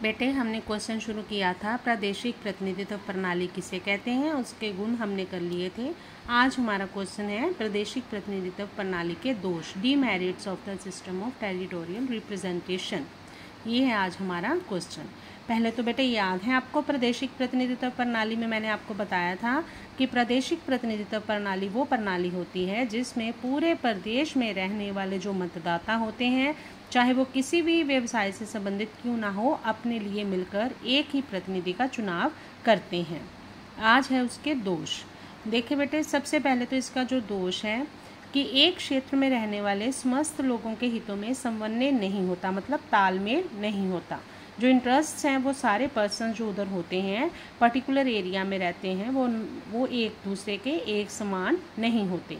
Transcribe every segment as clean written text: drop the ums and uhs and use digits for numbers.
बेटे हमने क्वेश्चन शुरू किया था प्रादेशिक प्रतिनिधित्व प्रणाली किसे कहते हैं, उसके गुण हमने कर लिए थे। आज हमारा क्वेश्चन है प्रादेशिक प्रतिनिधित्व प्रणाली के दोष, demerits of the system of territorial representation. ये है आज हमारा क्वेश्चन। पहले तो बेटे याद है आपको प्रादेशिक प्रतिनिधित्व प्रणाली में मैंने आपको बताया था कि प्रादेशिक प्रतिनिधित्व प्रणाली वो प्रणाली होती है जिसमें पूरे प्रदेश में रहने वाले जो मतदाता होते हैं, चाहे वो किसी भी व्यवसाय से संबंधित क्यों ना हो, अपने लिए मिलकर एक ही प्रतिनिधि का चुनाव करते हैं। आज है उसके दोष। देखिए बेटे, सबसे पहले तो इसका जो दोष है कि एक क्षेत्र में रहने वाले समस्त लोगों के हितों में समन्वय नहीं होता, मतलब तालमेल नहीं होता। जो इंटरेस्ट्स हैं वो सारे पर्सन जो उधर होते हैं, पर्टिकुलर एरिया में रहते हैं, वो एक दूसरे के एक समान नहीं होते।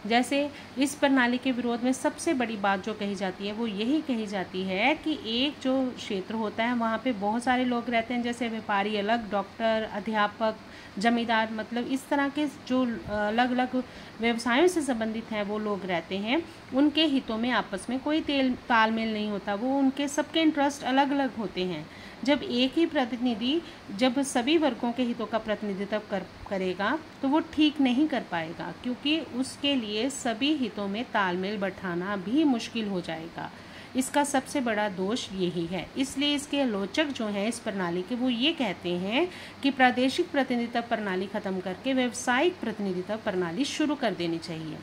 जैसे इस प्रणाली के विरोध में सबसे बड़ी बात जो कही जाती है वो यही कही जाती है कि एक जो क्षेत्र होता है वहाँ पे बहुत सारे लोग रहते हैं, जैसे व्यापारी अलग, डॉक्टर, अध्यापक, जमींदार, मतलब इस तरह के जो अलग अलग व्यवसायों से संबंधित हैं वो लोग रहते हैं। उनके हितों में आपस में कोई तालमेल नहीं होता, वो उनके सबके इंटरेस्ट अलग अलग होते हैं। जब एक ही प्रतिनिधि जब सभी वर्गों के हितों का प्रतिनिधित्व करेगा तो वो ठीक नहीं कर पाएगा, क्योंकि उसके लिए सभी हितों में तालमेल बैठाना भी मुश्किल हो जाएगा। इसका सबसे बड़ा दोष यही है। इसलिए इसके आलोचक जो हैं इस प्रणाली के, वो ये कहते हैं कि प्रादेशिक प्रतिनिधित्व प्रणाली खत्म करके व्यावसायिक प्रतिनिधित्व प्रणाली शुरू कर देनी चाहिए।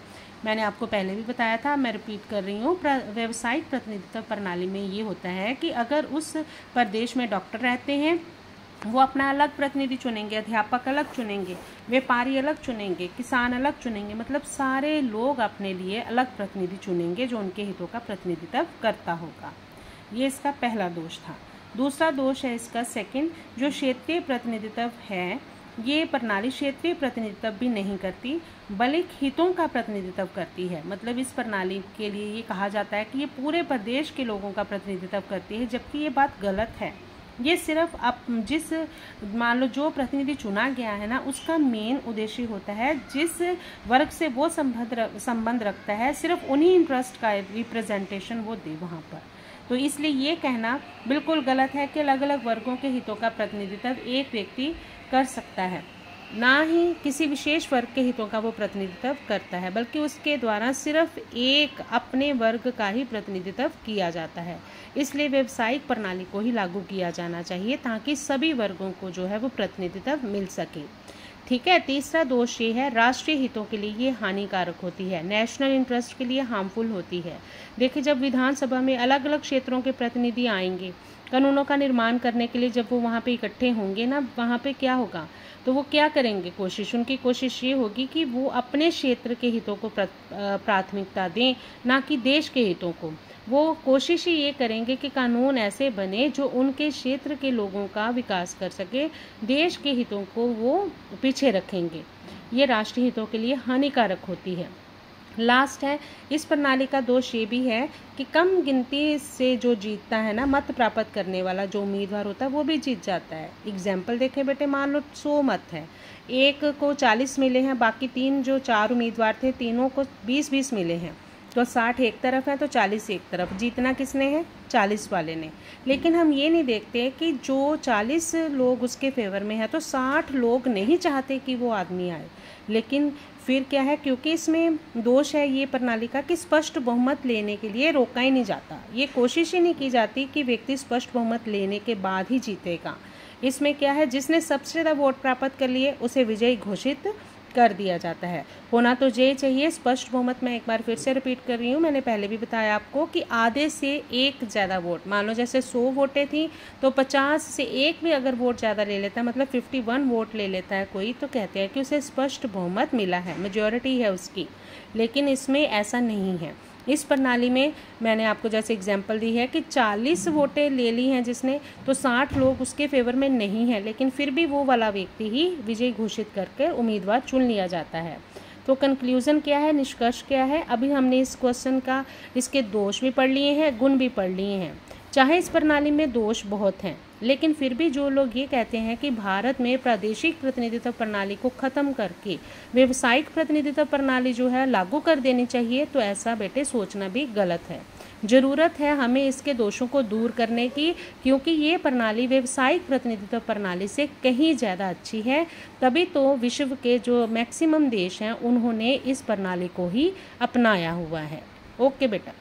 मैंने आपको पहले भी बताया था, मैं रिपीट कर रही हूँ। व्यावसायिक प्रतिनिधित्व प्रणाली में ये होता है कि अगर उस प्रदेश में डॉक्टर रहते हैं, वो अपना अलग प्रतिनिधि चुनेंगे, अध्यापक अलग चुनेंगे, व्यापारी अलग चुनेंगे, किसान अलग चुनेंगे, मतलब सारे लोग अपने लिए अलग प्रतिनिधि चुनेंगे जो उनके हितों का प्रतिनिधित्व करता होगा। ये इसका पहला दोष था। दूसरा दोष है इसका सेकंड, जो क्षेत्रीय प्रतिनिधित्व है, ये प्रणाली क्षेत्रीय प्रतिनिधित्व भी नहीं करती बल्कि हितों का प्रतिनिधित्व करती है। मतलब इस प्रणाली के लिए ये कहा जाता है कि ये पूरे प्रदेश के लोगों का प्रतिनिधित्व करती है, जबकि ये बात गलत है। ये सिर्फ जिस मान लो जो प्रतिनिधि चुना गया है ना, उसका मेन उद्देश्य होता है जिस वर्ग से वो संबंध रखता है, सिर्फ उन्हीं इंटरेस्ट का रिप्रेजेंटेशन वो दे वहाँ पर। तो इसलिए ये कहना बिल्कुल गलत है कि अलग अलग वर्गों के हितों का प्रतिनिधित्व एक व्यक्ति कर सकता है, ना ही किसी विशेष वर्ग के हितों का वो प्रतिनिधित्व करता है, बल्कि उसके द्वारा सिर्फ एक अपने वर्ग का ही प्रतिनिधित्व किया जाता है। इसलिए व्यावसायिक प्रणाली को ही लागू किया जाना चाहिए ताकि सभी वर्गों को जो है वो प्रतिनिधित्व मिल सके। ठीक है। तीसरा दोष ये है, राष्ट्रीय हितों के लिए ये हानिकारक होती है, नेशनल इंटरेस्ट के लिए हार्मफुल होती है। देखिए, जब विधानसभा में अलग अलग क्षेत्रों के प्रतिनिधि आएंगे कानूनों का निर्माण करने के लिए, जब वो वहाँ पे इकट्ठे होंगे ना, वहाँ पे क्या होगा, तो वो क्या करेंगे, उनकी कोशिश ये होगी कि वो अपने क्षेत्र के हितों को प्राथमिकता दें, ना कि देश के हितों को। वो कोशिश ही ये करेंगे कि कानून ऐसे बने जो उनके क्षेत्र के लोगों का विकास कर सके, देश के हितों को वो पीछे रखेंगे। ये राष्ट्रीय हितों के लिए हानिकारक होती है। लास्ट है, इस प्रणाली का दोष ये भी है कि कम गिनती से जो जीतता है ना, मत प्राप्त करने वाला जो उम्मीदवार होता है वो भी जीत जाता है। एग्जाम्पल देखें बेटे, मान लो 100 मत है, एक को 40 मिले हैं, बाकी जो 4 उम्मीदवार थे तीनों को 20-20 मिले हैं, तो 60 एक तरफ है तो 40 एक तरफ। जीतना किसने है? 40 वाले ने। लेकिन हम ये नहीं देखते कि जो 40 लोग उसके फेवर में है तो 60 लोग नहीं चाहते कि वो आदमी आए। लेकिन फिर क्या है, क्योंकि इसमें दोष है ये प्रणाली का कि स्पष्ट बहुमत लेने के लिए रोका ही नहीं जाता। ये कोशिश ही नहीं की जाती कि व्यक्ति स्पष्ट बहुमत लेने के बाद ही जीतेगा। इसमें क्या है, जिसने सबसे ज़्यादा वोट प्राप्त कर लिए उसे विजयी घोषित कर दिया जाता है। होना तो ये चाहिए स्पष्ट बहुमत। मैं एक बार फिर से रिपीट कर रही हूँ, मैंने पहले भी बताया आपको कि आधे से एक ज़्यादा वोट, मान लो जैसे 100 वोटें थी तो 50 से एक भी अगर वोट ज़्यादा ले लेता है, मतलब 51 वोट ले लेता है कोई, तो कहते हैं कि उसे स्पष्ट बहुमत मिला है, मेजॉरिटी है उसकी। लेकिन इसमें ऐसा नहीं है। इस प्रणाली में मैंने आपको जैसे एग्जांपल दी है कि 40 वोटें ले ली हैं जिसने, तो 60 लोग उसके फेवर में नहीं है, लेकिन फिर भी वो वाला व्यक्ति ही विजयी घोषित करके उम्मीदवार चुन लिया जाता है। तो कंक्लूजन क्या है, निष्कर्ष क्या है? अभी हमने इस क्वेश्चन का इसके दोष भी पढ़ लिए हैं, गुण भी पढ़ लिए हैं। चाहे इस प्रणाली में दोष बहुत हैं, लेकिन फिर भी जो लोग ये कहते हैं कि भारत में प्रादेशिक प्रतिनिधित्व प्रणाली को ख़त्म करके व्यावसायिक प्रतिनिधित्व प्रणाली जो है लागू कर देनी चाहिए, तो ऐसा बेटे सोचना भी गलत है। ज़रूरत है हमें इसके दोषों को दूर करने की, क्योंकि ये प्रणाली व्यावसायिक प्रतिनिधित्व प्रणाली से कहीं ज़्यादा अच्छी है। तभी तो विश्व के जो मैक्सिमम देश हैं उन्होंने इस प्रणाली को ही अपनाया हुआ है। ओके बेटा।